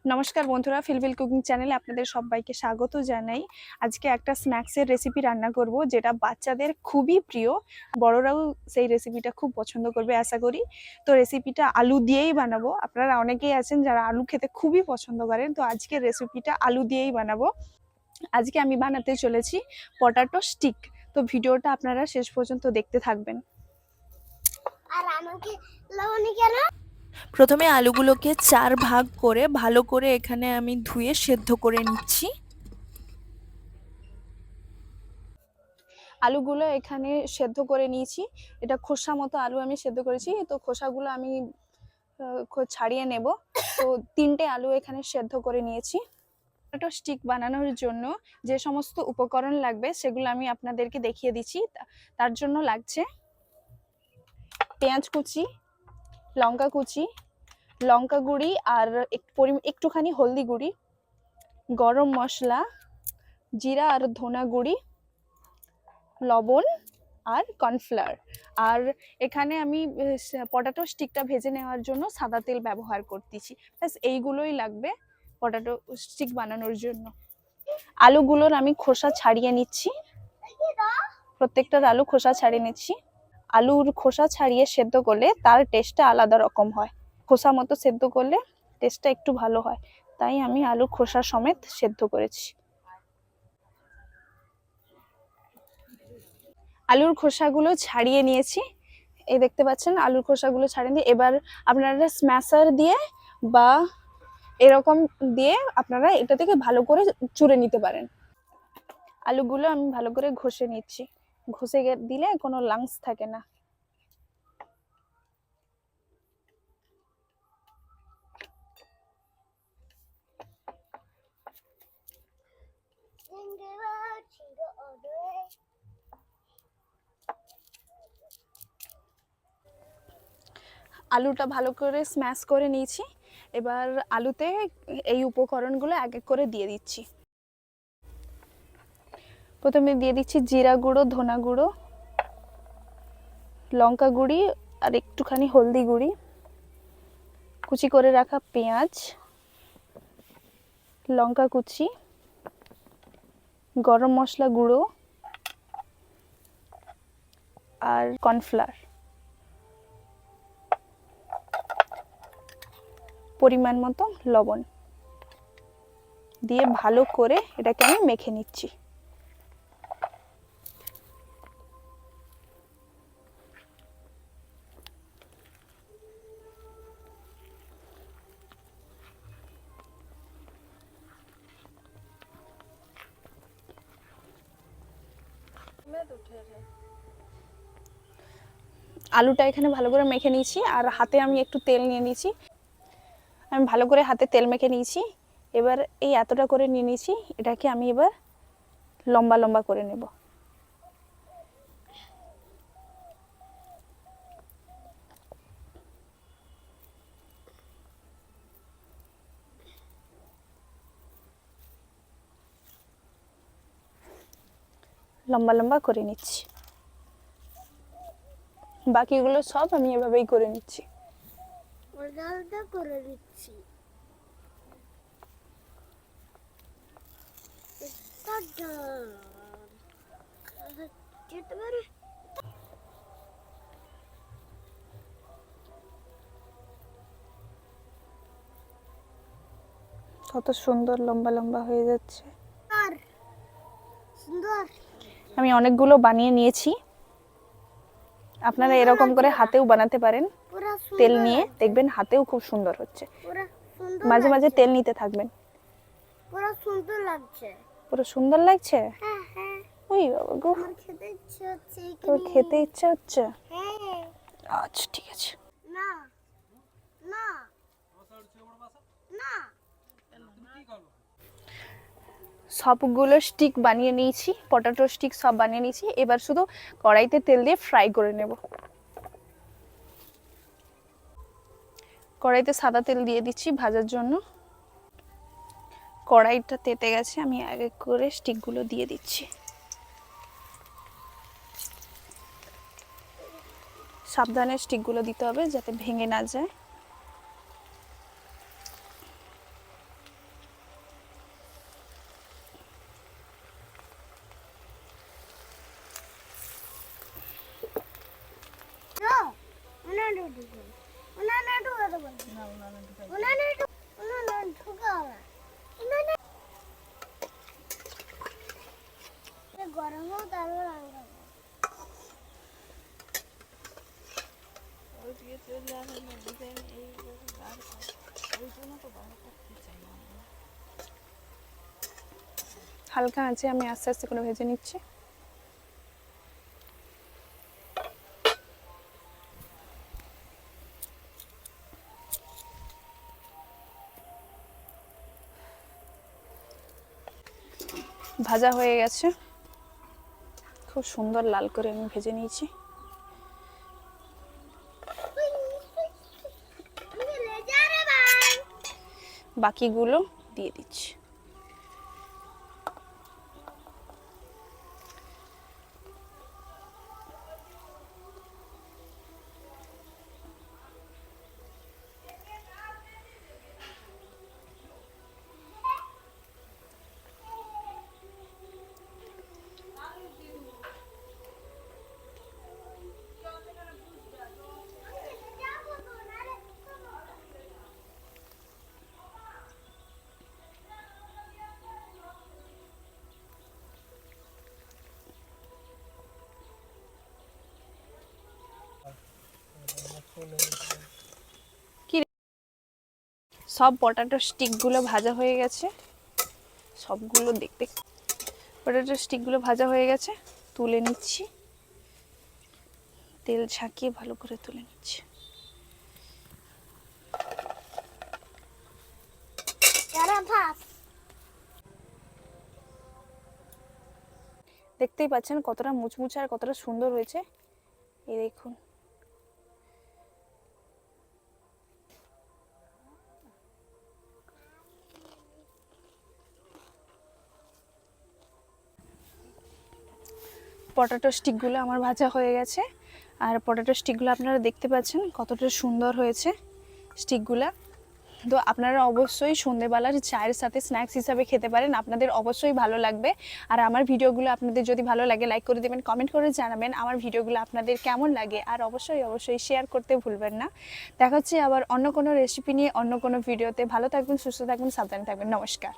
নমস্কার বন্ধুরা, ফিলফিল কুকিং চ্যানেলে আপনাদের সবাইকে স্বাগত জানাই। আজকে একটা স্ন্যাক্সের রেসিপি রান্না করব, যেটা বাচ্চাদের খুবই প্রিয়। বড়রাও সেই রেসিপিটা খুব পছন্দ করবে আশা করি। তো রেসিপিটা আলু দিয়েই বানাবো। আপনারা অনেকেই আছেন যারা আলু খেতে খুবই পছন্দ করেন, তো আজকের রেসিপিটা আলু দিয়েই বানাবো। আজকে আমি বানাতে চলেছি পটাটো স্টিক। তো ভিডিওটা আপনারা শেষ পর্যন্ত দেখতে থাকবেন। আর আমাকে লবণী কেন? প্রথমে আলুগুলোকে 4 ভাগ করে ভালো করে এখানে আমি ধুয়ে সেদ্ধ করে নিচ্ছি। আলুগুলো এখানে সেদ্ধ করে নিয়েছি। এটা খোসা মতো আলু আমি সেদ্ধ করেছি, তো খোসাগুলো আমি ছাড়িয়ে নেব। তো 3টে আলু এখানে সেদ্ধ করে নিয়েছি। পটাটো স্টিক বানানোর জন্য যে সমস্ত উপকরণ লাগবে সেগুলো আমি আপনাদেরকে দেখিয়ে দিচ্ছি। তার জন্য লাগছে পেঁয়াজ কুচি, লঙ্কা কুচি, লঙ্কা গুঁড়ি আর একটুখানি হলদি গুঁড়ি, গরম মশলা, জিরা আর ধনা গুঁড়ি, লবণ আর কর্নফ্লাওয়ার। আর এখানে আমি পটাটো স্টিকটা ভেজে নেওয়ার জন্য সাদা তেল ব্যবহার করতেছি। ব্যাস এইগুলোই লাগবে পটাটো স্টিক বানানোর জন্য। আলুগুলোর আমি খোসা ছাড়িয়ে নিচ্ছি। প্রত্যেকটার আলু খোসা ছাড়িয়ে নিচ্ছি। আলুর খোসা ছাড়িয়ে সেদ্ধ করলে তার টেস্টটা আলাদা রকম হয়। খোসা মতো সেদ্ধ করলে টেস্টটা একটু ভালো হয়, তাই আমি আলু খোসা সমেত সেদ্ধ করেছি। আলুর খোসাগুলো ছাড়িয়ে নিয়েছি, এই দেখতে পাচ্ছেন আলুর খোসাগুলো ছাড়িয়ে দিয়ে এবার আপনারা স্ম্যাশার দিয়ে বা এরকম দিয়ে আপনারা এটা থেকে ভালো করে চুড়ে নিতে পারেন। আলুগুলো আমি ভালো করে ঘষে নিচ্ছি, ঘষে দিলে কোনো লাংস থাকে না। আলুটা ভালো করে স্ম্যাশ করে নিয়েছি। এবার আলুতে এই উপকরণগুলো এক এক করে দিয়ে দিচ্ছি। প্রথমে দিয়ে দিচ্ছি জিরা গুঁড়ো, ধনা গুঁড়ো, লঙ্কা গুঁড়ি আর একটুখানি হলদি গুঁড়ি, কুচি করে রাখা পেঁয়াজ, লঙ্কা কুচি, গরম মশলা গুঁড়ো আর কর্নফ্লাওয়ার, পরিমাণ মতো লবণ দিয়ে ভালো করে এটাকে আমি মেখে নিচ্ছি। আলুটা এখানে ভালো করে মেখে নিয়েছি, আর হাতে আমি একটু তেল নিয়ে নিয়েছি। আমি ভালো করে হাতে তেল মেখে নিয়েছি। এবার এই এতটা করে নিয়ে নিয়েছি, এটাকে আমি এবার লম্বা লম্বা করে নেব। লম্বা লম্বা করে নিচ্ছি। বাকিগুলো সব আমি এভাবেই করে নিচ্ছি। আলাদা করে দিচ্ছি। কত সুন্দর লম্বা লম্বা হয়ে যাচ্ছে। সুন্দর। আমি অনেকগুলো বানিয়ে নিয়েছি। আপনারা এরকম করে হাতেও বানাতে পারেন। তেল নিয়ে দেখবেন হাতেও খুব সুন্দর হচ্ছে। মাঝে মাঝে তেল নিতে থাকবেন। পুরো সুন্দর লাগছে। পুরো সুন্দর লাগছে। হ্যাঁ হ্যাঁ। ওই বাবা গো, আমার খেতে ইচ্ছে হচ্ছে। তোর খেতে ইচ্ছা হচ্ছে? হ্যাঁ। আচ্ছা ঠিক আছে। না না না। সবগুলো স্টিক বানিয়ে নিয়েছি, পটাটো স্টিক সব বানিয়ে নিয়েছি। এবার শুধু কড়াইতে তেল দিয়ে ফ্রাই করে নেব। কড়াইতে সাদা তেল দিয়ে দিচ্ছি ভাজার জন্য। কড়াইটা তেতে গেছে, আমি এক এক করে স্টিকগুলো দিয়ে দিচ্ছি। সাবধানে স্টিকগুলো দিতে হবে যাতে ভেঙে না যায়। হালকা আছে, আমি আস্তে আস্তে করে ভেজে নিচ্ছি। ভাজা হয়ে গেছে, খুব সুন্দর লাল করে আমি ভেজে নিয়েছি। বাকিগুলো দিয়ে দিচ্ছি। সব পটাটো স্টিকগুলো ভাজা হয়ে গেছে, সবগুলো দেখতে পটাটো স্টিকগুলো ভাজা হয়ে গেছে, তুলে নিচ্ছি। তেল ঝাঁকিয়ে ভালো করে তুলে নিচ্ছি। দেখতেই পাচ্ছেন কতটা মুচমুচে আর কতটা সুন্দর হয়েছে, এই দেখুন। পটাটো স্টিকগুলো আমার ভাজা হয়ে গেছে, আর পটাটো স্টিকগুলো আপনারা দেখতে পাচ্ছেন কতটা সুন্দর হয়েছে স্টিকগুলো। তো আপনারা অবশ্যই সন্ধ্যেবেলার চায়ের সাথে স্ন্যাক্স হিসাবে খেতে পারেন, আপনাদের অবশ্যই ভালো লাগবে। আর আমার ভিডিওগুলো আপনাদের যদি ভালো লাগে লাইক করে দেবেন, কমেন্ট করে জানাবেন আমার ভিডিওগুলো আপনাদের কেমন লাগে, আর অবশ্যই শেয়ার করতে ভুলবেন না। দেখা হচ্ছে আবার অন্য কোনো রেসিপি নিয়ে অন্য কোনো ভিডিওতে। ভালো থাকবেন, সুস্থ থাকবেন, সাবধানে থাকবেন। নমস্কার।